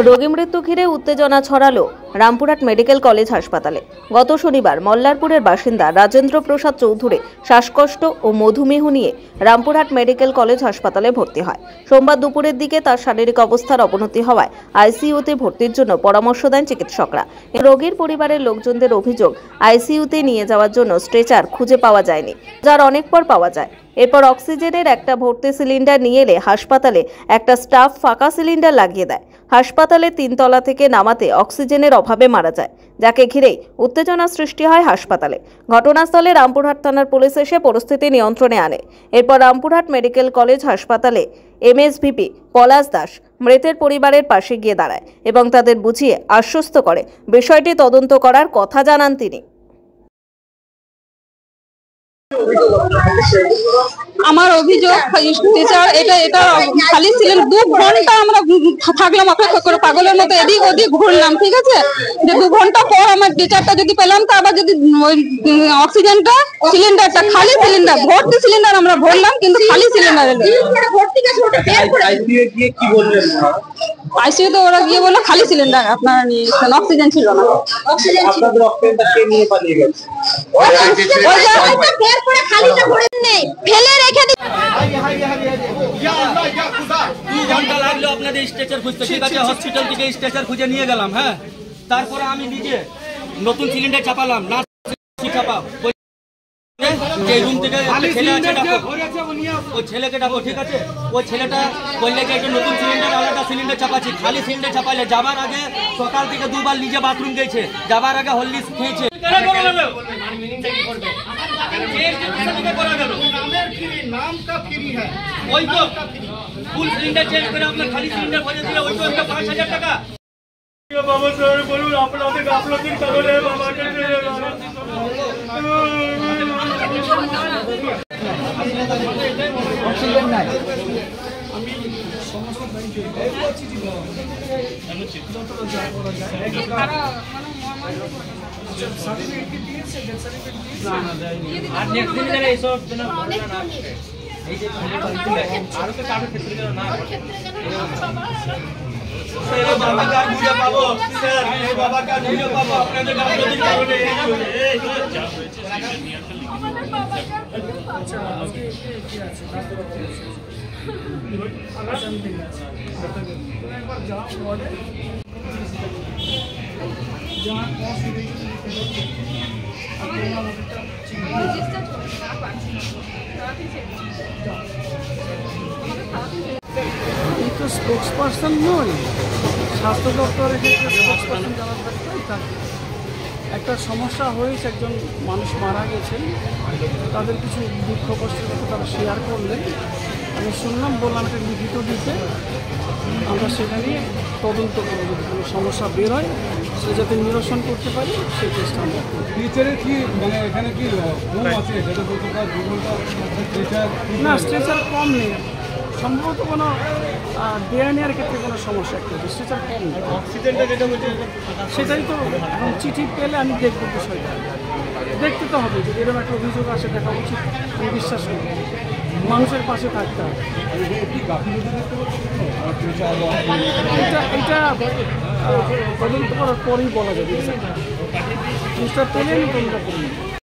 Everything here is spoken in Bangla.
রোগী মৃত্যু ঘিরে উত্তেজনা ছড়ালো রামপুরহাট মেডিকেল কলেজ হাসপাতালে। গত শনিবার মল্লারপুরের বাসিন্দা রাজেন্দ্র প্রসাদ চৌধুরী শ্বাসকষ্ট ও মধুমেহ নিয়ে রামপুরহাট মেডিকেল কলেজ হাসপাতালে ভর্তি হয়। সোমবার দুপুরের দিকে তার শারীরিক অবস্থার অবনতি হওয়ায় আইসিইউতে ভর্তির জন্য পরামর্শ দেন চিকিৎসকরা। রোগীর পরিবারের লোকজনদের অভিযোগ, আইসিইউতে নিয়ে যাওয়ার জন্য স্ট্রেচার খুঁজে পাওয়া যায়নি, যার অনেক পর পাওয়া যায়। এরপর অক্সিজেনের একটা ভর্তি সিলিন্ডার নিয়ে এলে হাসপাতালে একটা স্টাফ ফাঁকা সিলিন্ডার লাগিয়ে দেয়। হাসপাতালে 3 তলা থেকে নামাতে অক্সিজেনের অভাবে মারা যায়, যাকে ঘিরেই উত্তেজনা সৃষ্টি হয় হাসপাতালে। ঘটনাস্থলে রামপুরহাট থানার পুলিশ এসে পরিস্থিতি নিয়ন্ত্রণে আনে। এরপর রামপুরহাট মেডিকেল কলেজ হাসপাতালে এমএসভিপি পলাশ দাস মৃতের পরিবারের পাশে গিয়ে দাঁড়ায় এবং তাদের বুঝিয়ে আশ্বস্ত করে বিষয়টি তদন্ত করার কথা জানান তিনি। আমার অভিযোগ, এটা খালি ছিলেন 2 ঘন্টা আমরা থাকলাম অপেক্ষা করে, পাগলের মতো এদিক ওদিক ঘুরলাম। ঠিক আছে, যে 2 ঘন্টা পর আমার টিচারটা যদি পেলাম, তা আবার যদি অক্সিজেনটা সিলিন্ডারটা খালি সিলিন্ডার, ভর্তি সিলিন্ডার আমরা ভরলাম কিন্তু খালি সিলিন্ডার এলো। আইসিইউতে ওরা গিয়ে বললো খালি সিলিন্ডার আপনারা নিয়েছেন, অক্সিজেন ছিল না। ফেলে রেখে লাগলো আপনাদের স্ট্রেচার খুঁজতে। ঠিক আছে, হসপিটাল থেকে স্ট্রেচার খুঁজে নিয়ে গেলাম। হ্যাঁ, তারপরে আমি নিজে নতুন সিলিন্ডার চাপালাম না, চাপা যে রুম থেকে ছেলে আছে ওই ছেলেকে ডাকো। ঠিক আছে, ওই ছেলেটা বললে যে একটা নতুন সিলিন্ডার আলাদা সিলিন্ডার চাপাচ্ছি। খালি সিলিন্ডার চাপাইলে যাবার আগে সকাল থেকে 2 বার নিজে বাথরুম গেছে, যাবার আগে হরলিক্স খেয়েছে। ওই তো ফুল সিলিন্ডার চেঞ্জ করে আপনার খালি সিলিন্ডার ভরে দিলে ওই তো 5000 টাকা। বাবা স্যার বলুন, আপনাদের কারণে বাবাকে অক্সিজেন নাই। আমি সমস্যা আর নেক্সট দিন যারা এইসব এই যে আরো তো কারো ক্ষেত্রে না স্যার, বাবা কার ভিডিও পাবো স্যার, এই বাবা কার ভিডিও পাবো আপনাদের গাফলতির কারণে। আচ্ছা, আজকে কি আছে একবার যাও ওয়ার্ডে, যা এই তো স্পোক্স পার্সন নয়, স্বাস্থ্য দপ্তরের ক্ষেত্রে স্পোক্স পার্সন যারা থাকে। একটা সমস্যা হয়েছে, একজন মানুষ মারা গেছেন, তাদের কিছু দুঃখ কষ্টের কথা তারা শেয়ার করলেন। আমি শুনলাম, বললাম একটা লিখিত দিতে, আমরা সেটা নিয়ে তদন্ত করে যদি কোনো সমস্যা বের হয় সে যাতে নিরসন করতে পারি সেই চেষ্টা আমরা করি। টিচারের কি মানে এখানে কি আছে না, স্ট্রেচার কম নেই, সম্ভবত কোনো দেয়া নেওয়ার ক্ষেত্রে কোনো সমস্যা একটা স্ট্রেচার কম নেই। অক্সিজেনটা যেটা বলছে সেটাই তো এখন চিঠি পেলে আমি দেখবো বিষয়টা, দেখতে তো হবে। যদি এরকম একটা অভিযোগ আসে দেখা উচিত, আমি বিশ্বাস করি মানুষের পাশে থাকতে হবে। এটা তদন্ত করার পরেই বলা যাবে, জিনিসটা পেলে আমি তদন্ত করি।